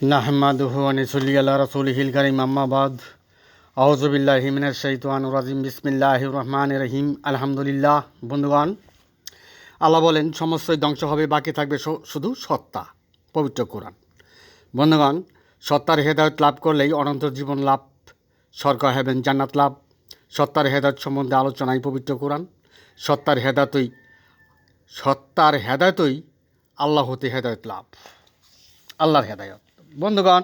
নাহমাদুহু ওয়া নুসাল্লি আলা রাসূলিহিল কারীম আম্মা বাদ আউযু বিল্লাহি মিনাশ শাইতানির রাজিম বিসমিল্লাহির রহমানির রহিম আলহামদুলিল্লাহ। বন্ধুগণ, আল্লাহ বলেন সমস্তই ধ্বংস হবে, বাকি থাকবে শুধু সত্তা। পবিত্র কোরআন। বন্ধুগণ, সত্তার হেদায়েত লাভ করলেই অনন্ত জীবন লাভ, স্বর্গ হেভেন জান্নাত লাভ। সত্তার হেদায়েত সম্বন্ধে আলোচনায় পবিত্র কোরআন। সত্তার হেদায়েতই আল্লাহ হতে হেদায়েত লাভ, আল্লাহর হেদায়েত। বন্ধুগণ,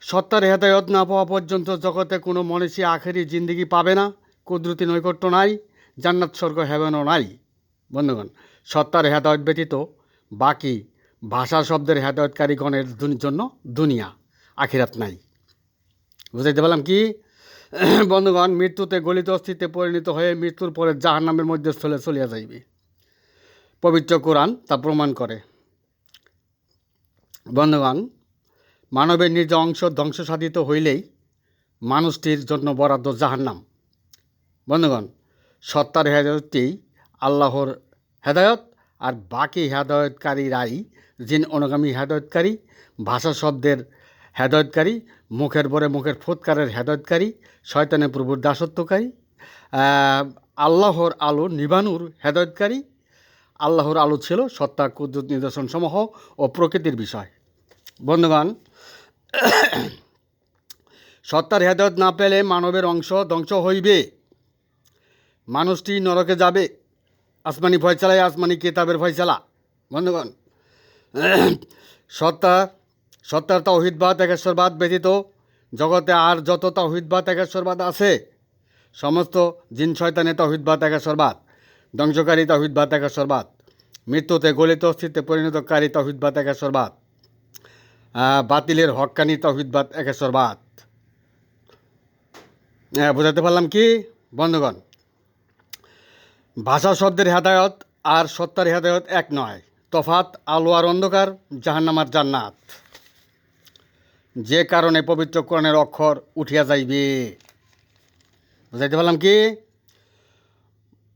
সত্তার হেদায়ত না পাওয়া পর্যন্ত জগতে কোনো মানুষই আখেরি জিন্দিগি পাবে না, কুদরতি নৈকট্য নাই, জান্নাত স্বর্গ হেভেনও নাই। বন্ধুগণ, সত্তার হেদায়ত ব্যতীত বাকি ভাষা শব্দের হেদায়তকারীগণের জন্য দুনিয়া আখিরাত নাই। বুঝাইতে পারলাম কি? বন্ধুগণ, মৃত্যুতে গলিত অস্থিতে পরিণত হয়ে মৃত্যুর পরে জাহান্নামের মধ্যে স্থলে চলিয়া যাইবে। পবিত্র কোরআন তা প্রমাণ করে। বন্ধুগণ, মানবের নিজ অংশ ধ্বংস সাধিত হইলেই মানুষটির জন্য বরাদ্দ জাহান্নাম। বন্ধুগণ, সত্তার হেদায়তটি আল্লাহর হেদায়ত, আর বাকি হেদায়তকারীরাই জিন অনুগামী হেদায়তকারী, ভাষা শব্দের হেদায়তকারী, মুখের পরে মুখের ফুৎকারের হেদায়তকারী, শয়তানের প্রভুর দাসত্বকারী, আল্লাহর আলো নিবানুর হেদায়তকারী। আল্লাহর আলো ছিল সত্তা, কুদরত, নিদর্শনসমূহ ও প্রকৃতির বিষয়। বন্ধুগণ, সত্তার হেদায়ত না পেলে মানবের অংশ ধ্বংস হইবে, মানুষটি নরকে যাবে। আসমানি ফয়সালায় আসমানি কিতাবের ফয়সালা। বন্ধুগণ, সত্তার তাওহীদবাদ একেশ্বরবাদ ব্যতীত জগতে আর যত তাওহীদবাদ একেশ্বরবাদ আছে, সমস্ত জিন শয়তানের তাওহীদবাদ একেশ্বরবাদ, ধ্বংসকারী তাওহীদবাদ একেশ্বরবাদ, মৃত্যুতে গলিত অস্থিতে পরিণতকারী তাওহীদবাদ একেশ্বরবাদ, বাতিলের হক্কানি তাওহীদবাদ একেশ্বরবাদ। বোঝাতে পারলাম কি? বন্ধুগণ, ভাষা শব্দের হেদায়ত আর সত্তার হেদায়ত এক নয়, তফাৎ আলো আর অন্ধকার, জাহান্নাম আর জান্নাত। যে কারণে পবিত্র কোরআনের অক্ষর উঠিয়া যাইবে। বুঝাইতে পারলাম কি?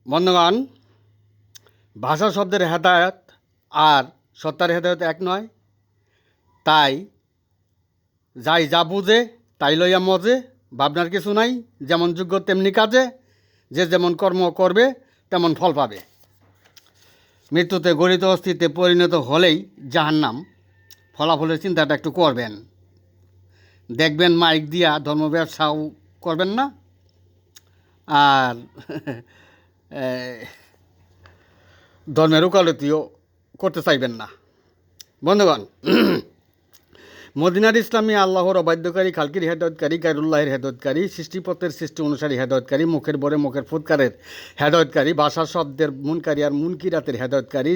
বন্ধুগণ, ভাষা শব্দের হেদায়ত আর সত্তার হেদায়ত এক নয়, তাই যাই যা বুঝে তাই লইয়া মজে, ভাবনার কিছু নাই, যেমন যোগ্য তেমনি কাজে, যে যেমন কর্ম করবে তেমন ফল পাবে। মৃত্যুতে গলিত অস্থিতে পরিণত হলেই জাহান্নাম, ফলাফলের চিন্তাটা একটু করবেন। দেখবেন মাইক দিয়া ধর্ম ব্যবসাও করবেন না, আর ধর্মের ওকালতিও করতে চাইবেন না। বন্ধুগণ, মদিনার ইসলামী আল্লাহর অবাধ্যকারী, খালকির হেদায়তকারী, গায়রুল্লাহের হেদায়তকারী, সৃষ্টিপথের সৃষ্টি অনুসারী হেদায়তকারী, মুখের বরে মুখের ফুৎকারের হেদায়তকারী, ভাষা শব্দের মুনকারী আর মুনকিরাতের হেদায়তকারী,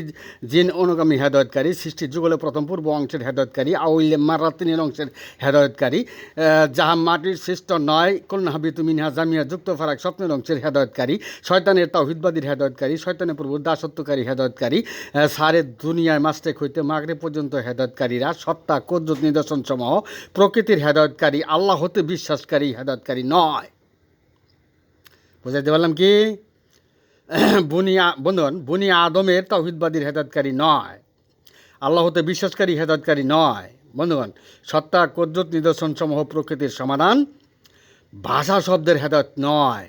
জিন অনুগামী হেদায়তকারী, সৃষ্টির যুগলে প্রথম পূর্ব অংশের হেদায়তকারী, আউইলে মারাতিনের অংশের হেদায়তকারী, যাহা মাটির সৃষ্ট নয়, কল্যাহাবিতু মিনহা জামিয়া যুক্ত ফারাক স্বপ্নের অংশের হেদায়তকারী, শয়তানের তাওহীদবাদীর হেদায়তকারী, শয়তানের প্রভুর দাসত্বকারী হেদায়তকারী, সারে দুনিয়ায় মাস্টেক হইতে মাগরিব পর্যন্ত হেদায়তকারীরা সত্তা, কুদরত, নিদর্শনসমূহ প্রকৃতির হেদায়তকারী, আল্লাহ হতে বিশ্বাসকারী হেদায়তকারী নয়। বুঝাইতে পারলাম কি? বন্ধুগণ, বনি আদমের তাওহীদবাদীর হেদায়তকারী নয়, আল্লাহ হতে বিশ্বাসকারী হেদায়তকারী নয়। বন্ধুগণ, সত্তা, কুদরত, নিদর্শনসমূহ প্রকৃতির সমাধান, ভাষা শব্দের হেদায়ত নয়।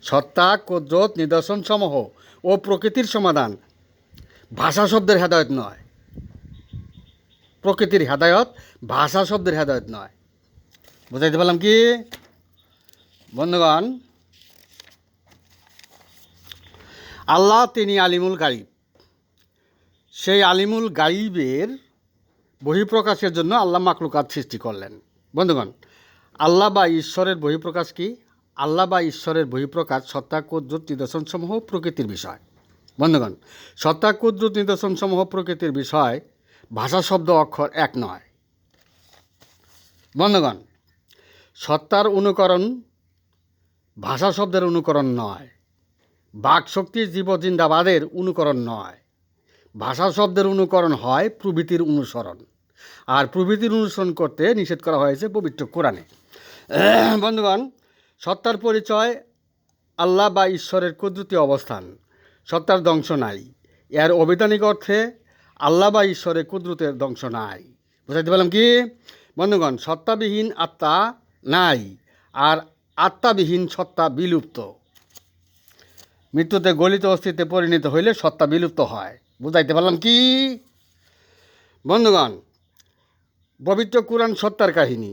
সত্তা, কুদরত, নিদর্শনসমূহ ও প্রকৃতির সমাধান, ভাষা শব্দের হেদায়ত নয়। প্রকৃতির হেদায়ত, ভাষা শব্দের হেদায়ত নয়। বুঝাইতে পারলাম কি? বন্ধুগণ, আল্লাহ তিনি আলিমুল গাইব। সেই আলিমুল গাইবের বহিঃপ্রকাশের জন্য আল্লাহ মাখলুকাত সৃষ্টি করলেন। বন্ধুগণ, আল্লাহ বা ঈশ্বরের বহিঃপ্রকাশ কি? আল্লাহ বা ঈশ্বরের বহিঃপ্রকাশ সত্তা, কুদরত, নিদর্শনসমূহ প্রকৃতির বিষয়। বন্ধুগণ, সত্তা, কুদরত, নিদর্শনসমূহ প্রকৃতির বিষয়, ভাষা শব্দ অক্ষর এক নয়। বন্ধুগণ, সত্তার অনুকরণ ভাষা শব্দের অনুকরণ নয়, বাকশক্তির জীবজিন্দাবাদের অনুকরণ নয়। ভাষা শব্দের অনুকরণ হয় প্রভৃতির অনুসরণ, আর প্রভৃতির অনুসরণ করতে নিষেধ করা হয়েছে পবিত্র কোরআনে। বন্ধুগণ, সত্তার পরিচয় আল্লাহ বা ঈশ্বরের কুদরতি অবস্থান। সত্তার ধ্বংস নাই। এর অবৈধানিক অর্থে আল্লাহ বা ঈশ্বরের কুদরতের ধ্বংস নাই। বুঝাইতে পারলাম কি বন্ধুগণ? সত্তাবিহীন আত্মা নাই, আর আত্মাবিহীন সত্তা বিলুপ্ত। মৃত্যুতে গলিত অস্তিত্বে পরিণত হইলে সত্তা বিলুপ্ত হয়। বুঝাইতে পারলাম কি বন্ধুগণ? পবিত্র কুরআন সত্তার কাহিনী,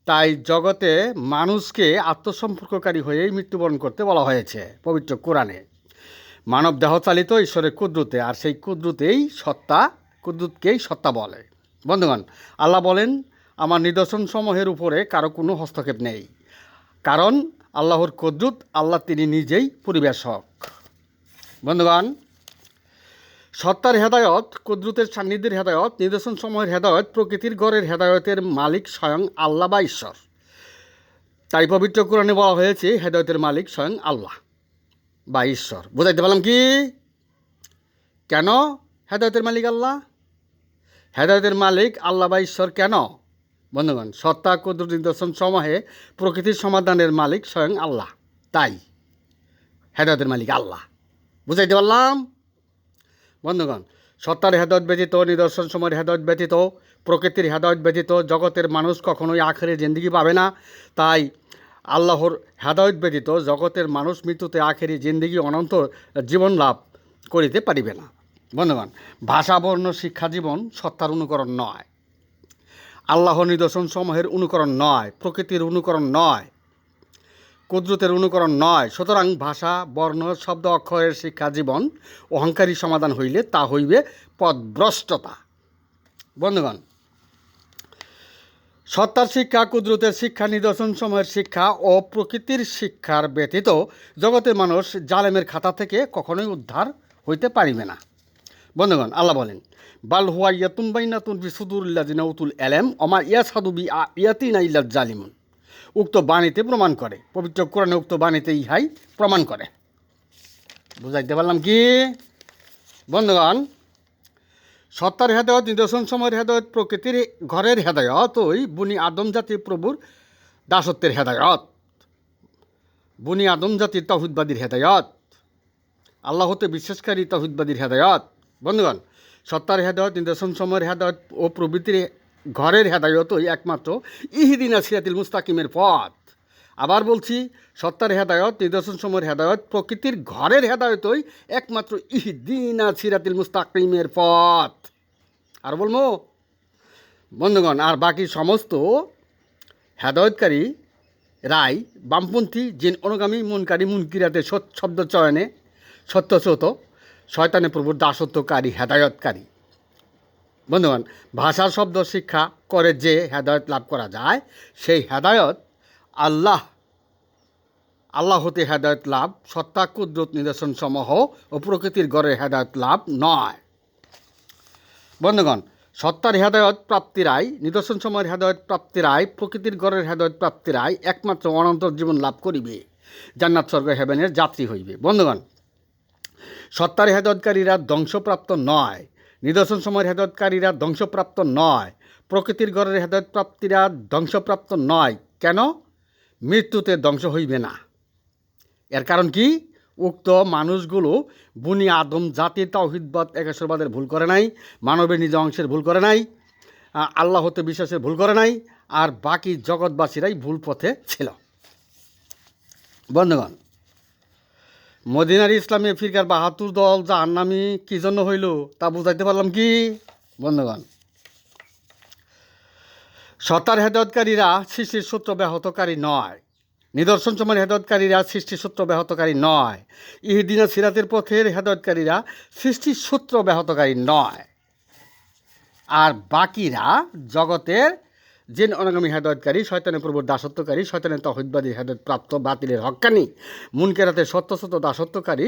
তাই জগতে মানুষকে আত্মসম্পর্ককারী হয়েই মৃত্যুবরণ করতে বলা হয়েছে পবিত্র কোরআনে। মানব দেহচালিত ঈশ্বরের কুদরতে, আর সেই কুদরতেই সত্তা, কুদরতকেই সত্তা বলে। বন্ধুগণ, আল্লাহ বলেন, আমার নিদর্শন সমূহের উপরে কারো কোনো হস্তক্ষেপ নেই, কারণ আল্লাহর কুদরত, আল্লাহ তিনি নিজেই পরিবেশক। বন্ধুগণ, সত্তার হেদায়ত, কুদরতের সান্নিধ্যের হেদায়ত, নিদর্শন সমূহের হেদায়ত, প্রকৃতির গড়ের হেদায়তের মালিক স্বয়ং আল্লাহ বা ঈশ্বর। তাই পবিত্র কোরআনে বলা হয়েছে হেদায়তের মালিক স্বয়ং আল্লাহ বা ঈশ্বর। বুঝাইতে পারলাম কি কেন হেদায়তের মালিক আল্লাহ? হেদায়তের মালিক আল্লাহ বা ঈশ্বর কেন? বন্ধুগণ, সত্তা, কুদরত, নিদর্শন সমূহে প্রকৃতির সমাধানের মালিক স্বয়ং আল্লাহ, তাই হেদায়তের মালিক আল্লাহ। বুঝাইতে পারলাম বন্ধুগণ? সত্তার হেদায়ত ব্যতীত, নিদর্শন সময়ের হেদায়ত ব্যতীত, প্রকৃতির হেদায়ত ব্যতীত জগতের মানুষ কখনোই আখেরে জিন্দেগি পাবে না। তাই আল্লাহর হেদায়ত ব্যতীত জগতের মানুষ মৃত্যুতে আখেরি জিন্দেগি, অনন্ত জীবন লাভ করিতে পারিবে না। বন্ধুগণ, ভাষা, বর্ণ, শিক্ষা, জীবন সত্তার অনুকরণ নয়, আল্লাহর নিদর্শন সমূহের অনুকরণ নয়, প্রকৃতির অনুকরণ নয়, কুদরতের অনুকরণ নয়। সুতরাং ভাষা, বর্ণ, শব্দ, অক্ষরের শিক্ষা, জীবন অহংকারী সমাধান হইলে তা হইবে পথভ্রষ্টতা। বন্ধুগণ, সত্তার শিক্ষা, কুদরতের শিক্ষা, নিদর্শন সমূহের শিক্ষা ও প্রকৃতির শিক্ষার ব্যতীত জগতের মানুষ জালেমের খাতা থেকে কখনোই উদ্ধার হইতে পারিবে না। বন্ধুগণ, আল্লাহ বলেন, বাল হুয়া ইয়াতুম বাইনাতুন ফি সুদুরিল্লাযিনা উতুল ইলম ওমা ইয়াসহাদু বি আয়াতিনা ইল্লাল জালিমুন। উক্ত বাণীতে প্রমাণ করে, পবিত্র কোরআনে উক্ত বাণীতে ইহাই প্রমাণ করে। বুঝাইতে পারলাম কি বন্ধুগণ? সত্তার হেদায়ত, নিদর্শন সময়ের হেদায়ত, প্রকৃতির ঘরের হেদায়ত ওই বুনি আদম জাতির প্রভুর দাসত্বের হেদায়ত, বুনি আদম জাতির তাওহীদবাদীর হেদায়ত, আল্লাহ হতে বিশ্বাসকারী তাওহীদবাদীর হেদায়ত। বন্ধুগণ, সত্তার হেদায়ত, নিদর্শন সময়ের হেদায়ত ও প্রভৃতির ঘরের হেদায়তই একমাত্র ইহদিনা সিরাতিল মুস্তাকিমের পথ। আবার বলছি, সত্তার হেদায়ত, নিদর্শন সময়ের হেদায়ত, প্রকৃতির ঘরের হেদায়তই একমাত্র ইহদিনা সিরাতিল মুস্তাকিমের পথ। আর বলবো বন্ধুগণ, আর বাকি সমস্ত হেদায়তকারী রায় বামপন্থী, জিন অনুগামী, মুনকারী, মুনকিরাতের শব্দ চয়নে সত্যস্রোত শয়তানে প্রভুর দাসত্বকারী, হেদায়তকারী। বন্ধুগণ, ভাষার শব্দ শিক্ষা করে যে হেদায়ত লাভ করা যায়, সেই হেদায়ত আল্লাহ হতে হেদায়ত লাভ, সত্তা, কুদরত, নিদর্শন সমূহ ও প্রকৃতির গড়ের হেদায়ত লাভ নয়। বন্ধুগণ, সত্তার হেদায়ত প্রাপ্তিরাই, নিদর্শন সময়ের হেদায়ত প্রাপ্তিরাই, প্রকৃতির গড়ের হেদায়ত প্রাপ্তিরাই একমাত্র অনন্ত জীবন লাভ করিবে, জান্নাত স্বর্গ হেভেনের যাত্রী হইবে। বন্ধুগণ, সত্তার হেদায়তকারীরা ধ্বংসপ্রাপ্ত নয়, নিদর্শন সময়ের হেদায়তকারীরা ধ্বংসপ্রাপ্ত নয়, প্রকৃতির গড়ের হেদায়ত প্রাপ্তিরা ধ্বংসপ্রাপ্ত নয়। কেন? মৃত্যুতে ধ্বংস হইবে না। এর কারণ কি? উক্ত মানুষগুলো বুনি আদম জাতির তাওহীদবাদ, একেশ্বরবাদের ভুল করে নাই, মানবের নিজ অংশের ভুল করে নাই, আল্লাহ হতে বিশ্বাসের ভুল করে নাই, আর বাকি জগৎবাসীরাই ভুল পথে ছিল। বন্ধুগণ, মদিনার ইসলামী ফিরকার ৭২ দল জাহান্নামী কী জন্য হইল তা বুঝাইতে পারলাম কি বন্ধুগণ? সত্তার হেদায়তকারীরা সৃষ্টির সূত্র ব্যাহতকারী নয়, নিদর্শন সময়ের হেদায়তকারীরা সৃষ্টির সূত্র ব্যাহতকারী নয়, ইহদিনা সিরাতের পথের হেদায়তকারীরা সৃষ্টির সূত্র ব্যাহতকারী নয়, আর বাকিরা জগতের জিন অনুগামী হেদায়তকারী, শয়তানের প্রভুর দাসত্বকারী, শয়তানের তাওহীদবাদী, হেদায়ত প্রাপ্ত, বাতিলের হক্কানি, মুনকেরাতের সত্যসত্য দাসত্বকারী,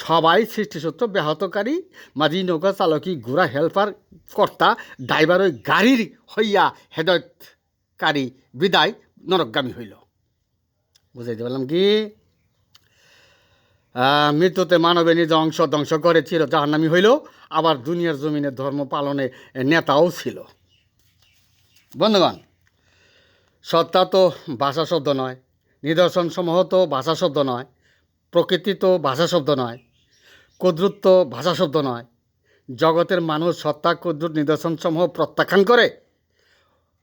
সবাই সৃষ্টিসূত্র ব্যাহতকারী, মাঝি, নৌকা চালকী, ঘোড়া, হেল্পার, কর্তা, ড্রাইভার ওই গাড়ির হইয়া হেদায়তকারী বিদায় নরকগামী হইল। বুঝাইতে পারলাম কি? মৃত্যুতে মানবের নিজ অংশ ধ্বংস করে চির জাহান্নামী হইল, আবার দুনিয়ার জমিনে ধর্ম পালনে নেতাও ছিল। বন্ধুগণ, সত্তা তো ভাষা শব্দ নয়, নিদর্শন সমূহ তো ভাষা শব্দ নয়, প্রকৃতি তো ভাষা শব্দ নয়, কুদরত তো ভাষা শব্দ নয়, জগতের মানুষ সত্তা কুদরত নিদর্শনসমূহ প্রত্যাখ্যান করে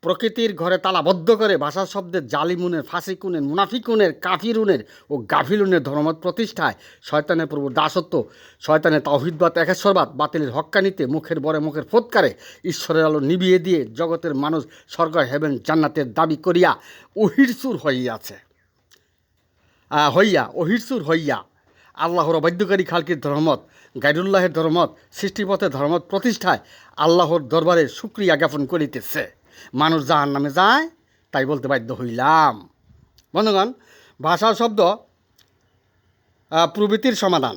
প্রকৃতির ঘরে তালাবদ্ধ করে ভাষা শব্দের জালিমুনের, ফাসিকুনের, মুনাফিকুনের, কাফিরুনের ও গাফিলুনের ধর্মমত প্রতিষ্ঠায় শয়তানের প্রভু দাসত্ব, শয়তানের তাওহীদবাদ, একেশ্বরবাদ, বাতিলের হক্কানিতে মুখের বরে মুখের ফোৎকারে ঈশ্বরের আলো নিভিয়ে দিয়ে জগতের মানুষ স্বর্গ হেভেন জান্নাতের দাবি করিয়া অহিরসুর হইয়া আল্লাহর অবাধ্যকারী খালকির ধর্মত, গাইরুল্লাহের ধর্মত, সৃষ্টিপথের ধর্মত প্রতিষ্ঠায় আল্লাহর দরবারে শুকরিয়া জ্ঞাপন করিতেছে। মানুষ জাহান নামে যায়, তাই বলতে বাধ্য হইলাম। বন্ধুগণ, ভাষা শব্দ প্রবৃত্তির সমাধান,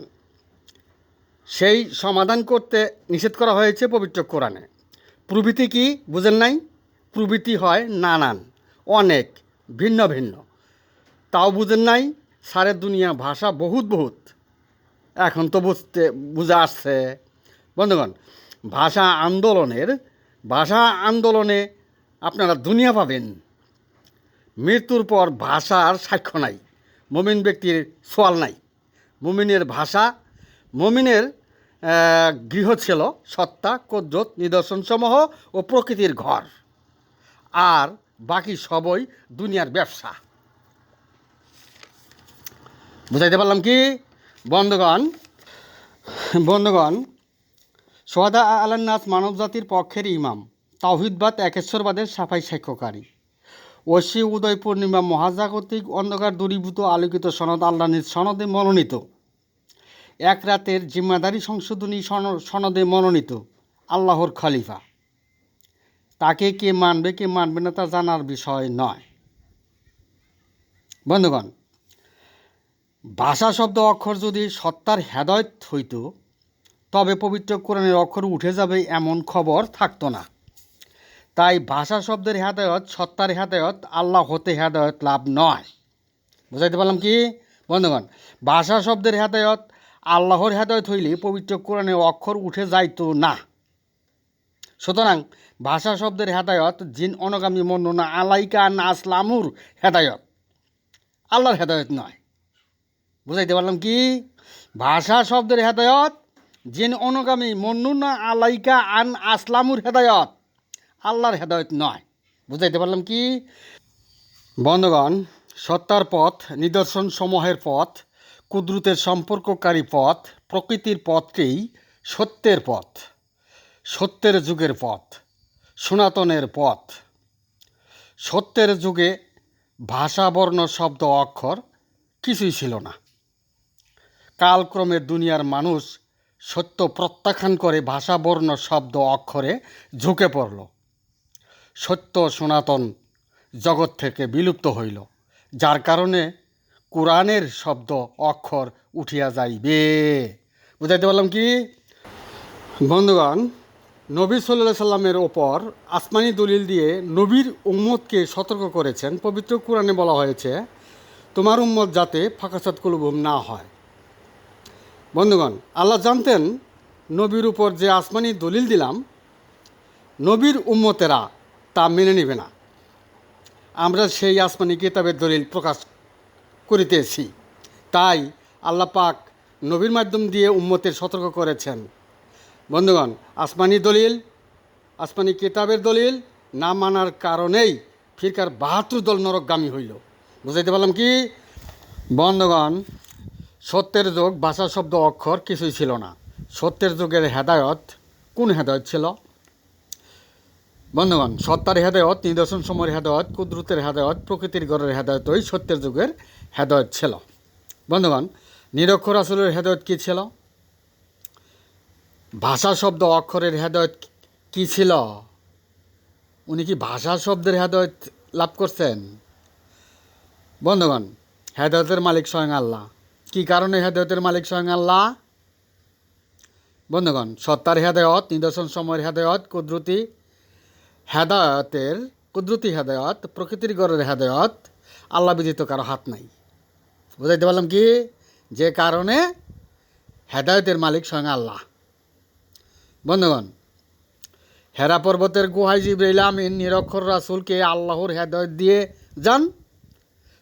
সেই সমাধান করতে নিষেধ করা হয়েছে পবিত্র কোরআনে। প্রবৃত্তি কি বুঝেন নাই? প্রবৃত্তি হয় নানান, অনেক, ভিন্ন ভিন্ন। তাও বুঝেন নাই? সারে দুনিয়া ভাষা বহুত। এখন তো বুঝে আসছে। বন্ধুগণ, ভাষা আন্দোলনে আপনারা দুনিয়া পাবেন। মৃত্যুর পর ভাষার সাক্ষ্য নাই, মুমিন ব্যক্তির সোয়াল নাই। মুমিনের গৃহ ছিল সত্তা, কুদরত, নিদর্শনসমূহ ও প্রকৃতির ঘর, আর বাকি সবই দুনিয়ার ব্যবসা। বুঝাইতে পারলাম কি? বন্ধুগণ, সোহাদা আলান্নাস মানবজাতির পক্ষের ইমাম, তাওহীদবাদ, একেশ্বরবাদের সাফাই সাক্ষ্যকারী, ঐশী উদয় পূর্ণিমা মহাজাগতিক অন্ধকার দূরীভূত আলোকিত সনদ, আল্লাহ নিজ সনদে মনোনীত, এক রাতের জিম্মাদারি সংশোধনী সনদে মনোনীত আল্লাহর খলিফা। তাকে কে মানবে কে মানবে না তা জানার বিষয় নয়। বন্ধুগণ, ভাষা শব্দ অক্ষর যদি সত্তার হেদায়েত হইত, তবে পবিত্র কোরআনের অক্ষর উঠে যাবে এমন খবর থাকতো না। তাই ভাষা শব্দের হেদায়েত সত্তার হেদায়েত, আল্লাহ হতে হেদায়েত লাভ নয়। বুঝাইতে পারলাম কি? বন্ধুগণ, ভাষা শব্দের হেদায়েত আল্লাহর হেদায়েত হইলে পবিত্র কোরআনের অক্ষর উঠে যাইতো না। সুতরাং ভাষা শব্দের হেদায়েত জিন অনুগামী মন্নুনা আলাইকা না আসলামুর হেদায়েত, আল্লাহর হেদায়েত নয়। বুঝাইতে পারলাম কি? ভাষা শব্দের হেদায়েত জিন অনুগামী মন্নুনা আলাইকা আন আসলামুর হেদায়েত, আল্লাহর হেদায়েত নয়। বুঝাইতে পারলাম কি? বন্ধুগণ, সত্তার পথ, নিদর্শন সমূহের পথ, কুদরতের সম্পর্ককারী পথ, প্রকৃতির পথকেই সত্যের পথ, সত্যের যুগের পথ, সনাতনের পথ। সত্যের যুগে ভাষা, বর্ণ, শব্দ, অক্ষর কিছুই ছিল না। কালক্রমে দুনিয়ার মানুষ সত্য প্রত্যাখ্যান করে ভাষা, বর্ণ, শব্দ, অক্ষরে ঝুঁকে পড়ল। সত্য সনাতন জগৎ থেকে বিলুপ্ত হইল, যার কারণে কোরআনের শব্দ অক্ষর উঠিয়া যাইবে। বুঝাইতে পারলাম কি? বন্ধুগণ, নবী সাল্লাল্লাহু সাল্লামের ওপর আসমানি দলিল দিয়ে নবীর উম্মতকে সতর্ক করেছেন। পবিত্র কোরআনে বলা হয়েছে, তোমার উম্মত যাতে ফাকাসাত কুলুবুম না হয়। বন্ধুগণ, আল্লাহ জানতেন নবীর উপর যে আসমানি দলিল দিলাম, নবীর উম্মতেরা তা মেনে নেবে না। আমরা সেই আসমানি কিতাবের দলিল প্রকাশ করিতেছি, তাই আল্লাহ পাক নবীর মাধ্যম দিয়ে উম্মতের সতর্ক করেছেন। বন্ধুগণ, আসমানি কিতাবের দলিল না মানার কারণেই ফিরকার ৭২ দল নরকগামী হইল। বুঝাইতে পারলাম কি? বন্ধুগণ, সত্যের যুগ ভাষা, শব্দ, অক্ষর কিছুই ছিল না। সত্যের যুগের হেদায়ত কোন হেদায়ত ছিল? বন্ধুগণ, সত্তার হেদায়ত, নিদর্শন সময়ের হেদায়ত, কুদরতের হেদায়ত, প্রকৃতির গড়ের হেদায়তই সত্যের যুগের হেদায়ত ছিল। বন্ধুগণ, নিরক্ষর রাসূলের হেদায়ত কী ছিল? ভাষা, শব্দ, অক্ষরের হেদায়ত কী ছিল? উনি কি ভাষা শব্দের হেদায়ত লাভ করছেন? বন্ধুগণ, হেদায়তের মালিক স্বয়ং আল্লাহ। কী কারণে হেদায়তের মালিক স্বয়ং আল্লাহ? বন্ধুগণ, সত্তার হেদায়ত, নিদর্শন সময়ের হেদায়ত, কুদরতি হেদায়ত, প্রকৃতির গড়ের হেদায়ত, আল্লাহ ব্যতীত কারো হাত নাই। বুঝাইতে পারলাম কি? যে কারণে হেদায়তের মালিক স্বয়ং আল্লাহ। বন্ধুগণ, হেরা পর্বতের গুহায় জিবরাইল আমিন নিরক্ষর রাসূলকে আল্লাহর হেদায়ত দিয়ে যান,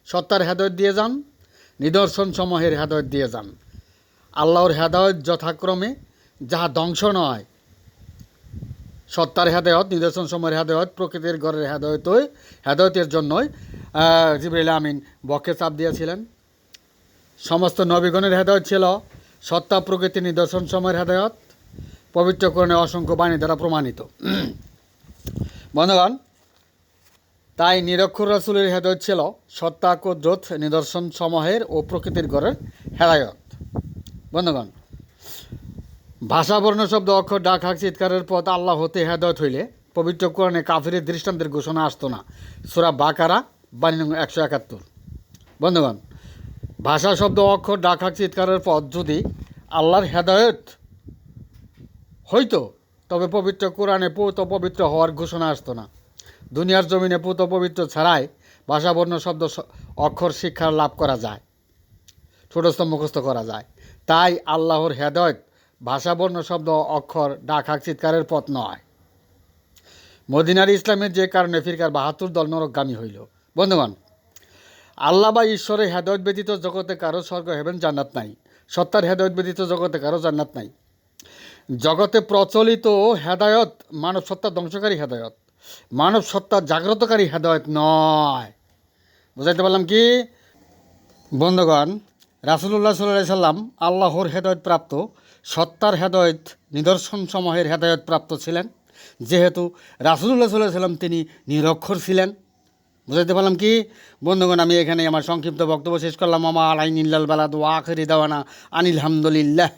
সত্তার হেদায়ত দিয়ে যান, নিদর্শন সমূহের হেদায়ত দিয়ে যান। আল্লাহর হেদায়ত যথাক্রমে যাহা ধ্বংস নয়, সত্তার হেদায়ত, নিদর্শন সময়ের হেদায়ত, প্রকৃতির ঘরের হেদায়তের জন্যই জিবরাইল আমিন বক্ষে চাপ দিয়েছিলেন। সমস্ত নবীগণের হেদায়ত ছিল সত্তা, প্রকৃতি, নিদর্শন সময়ের হেদায়ত, পবিত্র কোরআনে অসংখ্য বাণী দ্বারা প্রমাণিত। বন্ধুগণ, তাই নিরক্ষর রাসূলের হেদায়ত ছিল সত্তা, কুদরত, নিদর্শন সমূহের ও প্রকৃতির ঘরের হেদায়ত। বন্ধুগণ, ভাষা, বর্ণ, শব্দ, অক্ষর, ডাক, হাক, চিৎকারের পথ আল্লাহ হতে হেদায়ত হইলে পবিত্র কোরআনে কাফিরের দৃষ্টান্তের ঘোষণা আসতো না। সূরা বাকারা বাণী নং 171। বন্ধুগণ, ভাষা, শব্দ, অক্ষর, ডাক, হাক, চিৎকারের পথ যদি আল্লাহর হেদায়ত হইতো তবে পবিত্র কোরআনে পূত পবিত্র হওয়ার ঘোষণা আসতো না। দুনিয়ার জমিনে পূত পবিত্র ছাড়াই ভাষা, বর্ণ, শব্দ, অক্ষর শিক্ষা লাভ করা যায়, ছোটস্থ মুখস্থ করা যায়। তাই আল্লাহর হেদায়ত ভাষা, বর্ণ, শব্দ, অক্ষর, ডাক, হাক, চিৎকারের পথ নয়। মদিনার ইসলামের যে কারণে ফিরকার 72 দল নরকগামী হইল। বন্ধুগণ, আল্লাহ বা ঈশ্বরের হেদায়ত ব্যতীত জগতে কারো স্বর্গ হেভেন জান্নাত নাই। সত্তার হেদায়ত ব্যতীত জগতে কারো জান্নাত নাই। জগতে প্রচলিত হেদায়ত মানব সত্তা ধ্বংসকারী হেদায়ত, মানব সত্তা জাগ্রতকারী হেদায়ত নয়। বুঝাইতে পারলাম কি? বন্ধুগণ, রাসূলুল্লাহ সাল্লাল্লাহু আলাইহি সাল্লাম আল্লাহর হেদায়ত প্রাপ্ত, সত্তার হেদায়ত, নিদর্শন সমূহের হেদায়ত প্রাপ্ত ছিলেন। যেহেতু রাসূলুল্লাহ সাল্লাল্লাহু আলাইহি সাল্লাম তিনি নিরক্ষর ছিলেন। বুঝাইতে পারলাম কি? বন্ধুগণ, আমি এখানে আমার সংক্ষিপ্ত বক্তব্য শেষ করলাম। মামা আলাইনিল্লাল বালাদ ওয়া আখিরি দাওয়ানা আনিল হামদুলিল্লাহ।